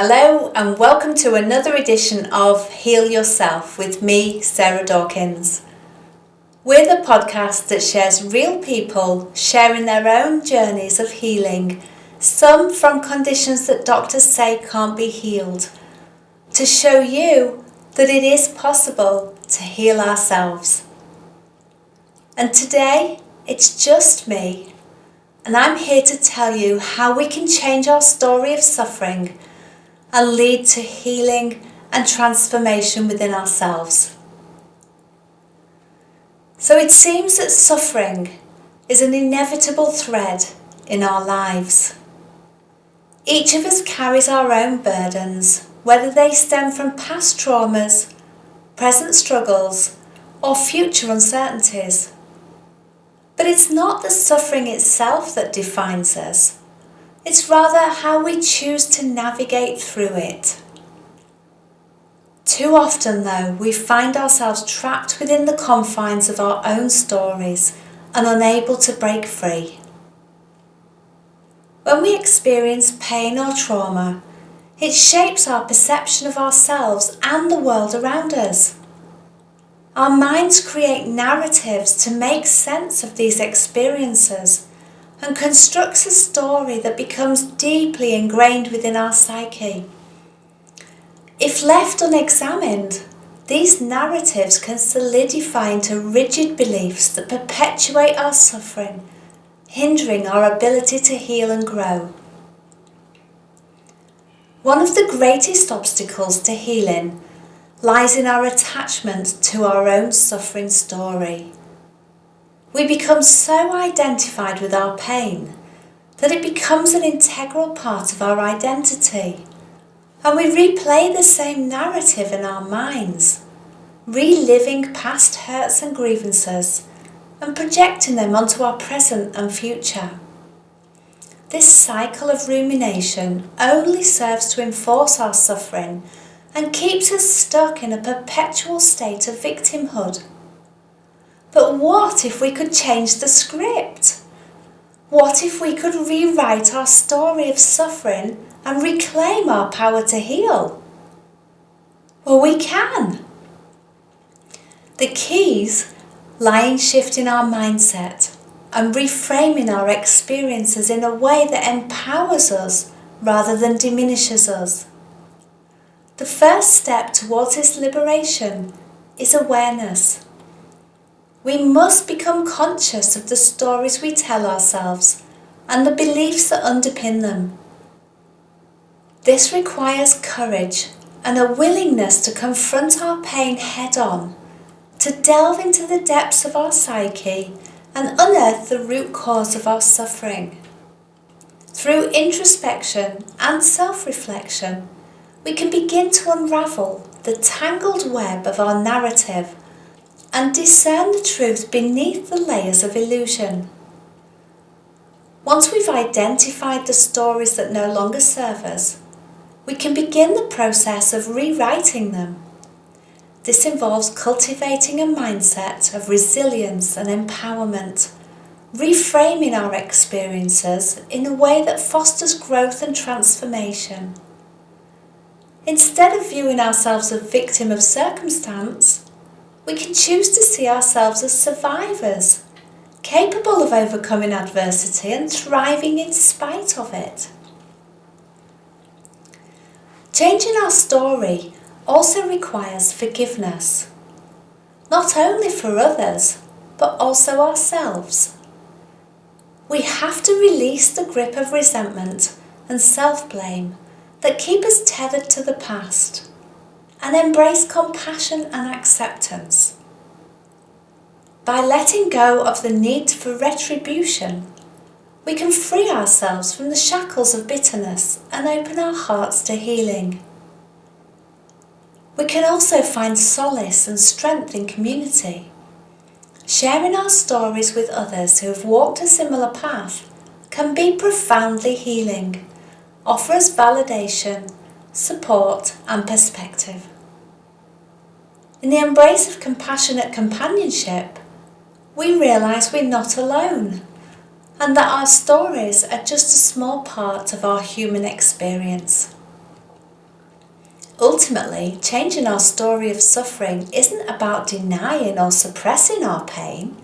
Hello and welcome to another edition of Heal Yourself with me, Sarah Dawkins. We're the podcast that shares real people sharing their own journeys of healing, some from conditions that doctors say can't be healed, to show you that it is possible to heal ourselves. And today, it's just me, and I'm here to tell you how we can change our story of suffering and lead to healing and transformation within ourselves. So it seems that suffering is an inevitable thread in our lives. Each of us carries our own burdens, whether they stem from past traumas, present struggles, or future uncertainties. But it's not the suffering itself that defines us. It's rather how we choose to navigate through it. Too often, though, we find ourselves trapped within the confines of our own stories and unable to break free. When we experience pain or trauma, it shapes our perception of ourselves and the world around us. Our minds create narratives to make sense of these experiences and constructs a story that becomes deeply ingrained within our psyche. If left unexamined, these narratives can solidify into rigid beliefs that perpetuate our suffering, hindering our ability to heal and grow. One of the greatest obstacles to healing lies in our attachment to our own suffering story. We become so identified with our pain that it becomes an integral part of our identity, and we replay the same narrative in our minds, reliving past hurts and grievances and projecting them onto our present and future. This cycle of rumination only serves to enforce our suffering and keeps us stuck in a perpetual state of victimhood. But what if we could change the script? What if we could rewrite our story of suffering and reclaim our power to heal? Well, we can. The keys lie in shifting our mindset and reframing our experiences in a way that empowers us rather than diminishes us. The first step towards this liberation is awareness. We must become conscious of the stories we tell ourselves and the beliefs that underpin them. This requires courage and a willingness to confront our pain head-on, to delve into the depths of our psyche and unearth the root cause of our suffering. Through introspection and self-reflection, we can begin to unravel the tangled web of our narrative and discern the truth beneath the layers of illusion. Once we've identified the stories that no longer serve us, we can begin the process of rewriting them. This involves cultivating a mindset of resilience and empowerment, reframing our experiences in a way that fosters growth and transformation. Instead of viewing ourselves as a victim of circumstance, we can choose to see ourselves as survivors, capable of overcoming adversity and thriving in spite of it. Changing our story also requires forgiveness, not only for others, but also ourselves. We have to release the grip of resentment and self-blame that keep us tethered to the past, and embrace compassion and acceptance. By letting go of the need for retribution, we can free ourselves from the shackles of bitterness and open our hearts to healing. We can also find solace and strength in community. Sharing our stories with others who have walked a similar path can be profoundly healing, offer us validation, support and perspective. In the embrace of compassionate companionship, we realise we're not alone and that our stories are just a small part of our human experience. Ultimately, changing our story of suffering isn't about denying or suppressing our pain.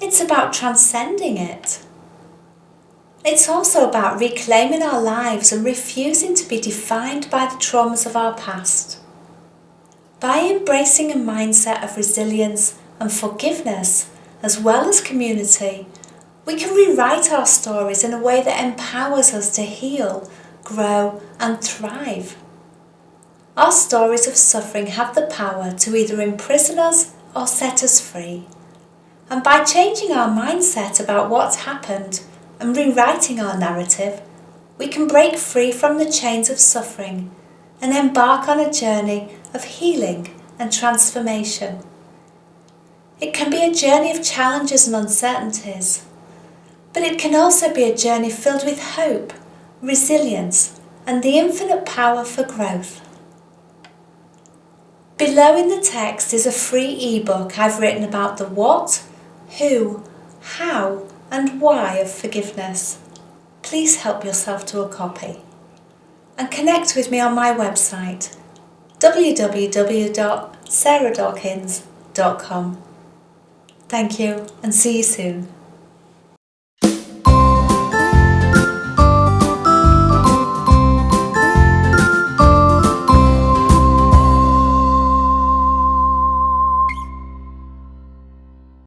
It's about transcending it. It's also about reclaiming our lives and refusing to be defined by the traumas of our past. By embracing a mindset of resilience and forgiveness, as well as community, we can rewrite our stories in a way that empowers us to heal, grow, and thrive. Our stories of suffering have the power to either imprison us or set us free. And by changing our mindset about what's happened and rewriting our narrative, we can break free from the chains of suffering and embark on a journey of healing and transformation. It can be a journey of challenges and uncertainties, but it can also be a journey filled with hope, resilience, and the infinite power for growth. Below in the text is a free ebook I've written about the what, who, how, and why of forgiveness. Please help yourself to a copy. And connect with me on my website, www.sarahdawkins.com. Thank you, and see you soon.